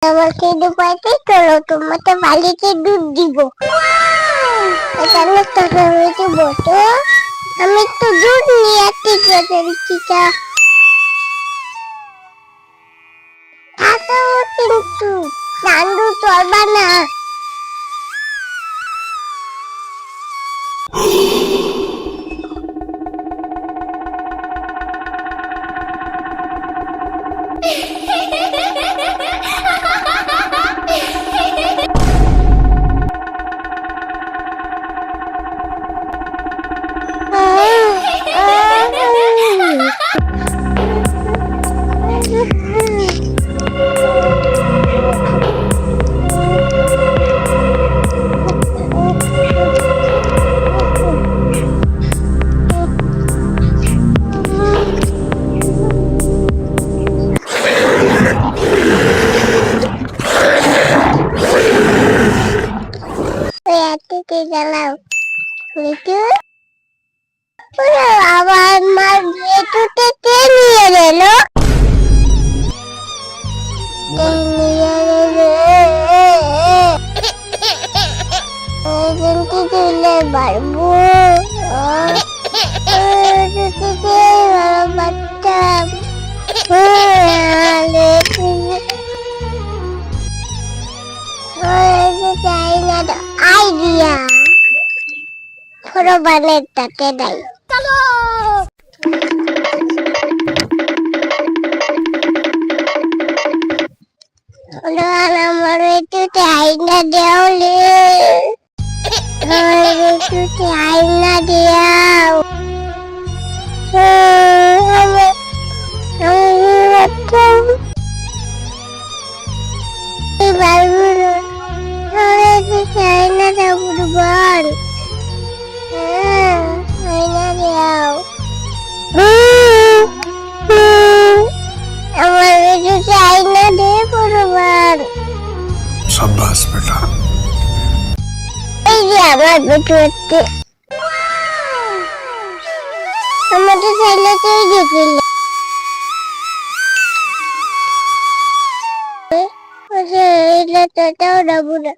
আমাকে ডুবাইতে চলো তোমাকে বালিতে দুধ দিব। এখানে তো আমি বসো, আমি তো দুধ নিয়ে আসছি চিটা থাকো কিন্তু নান্দু চলবা না। গেলাম আবার মার গেটুতে নিয়ে গেল, তুলে পারবো বাচ্চা আইডিয়া ফরবানের তাতে নাই। চলো আমার একটু আইনা দেওয়ালে, একটু আইনা দেওয়াও আইনা দেওয়া বুড়বান, আইনা দেওয়াও আমার একটু আইনা দে বুড়বান। शाबाश बेटा। এই যে আমার বেটু হচ্ছে আমাদের ছেলে তুই দেখিল তোটাও ডাবু না।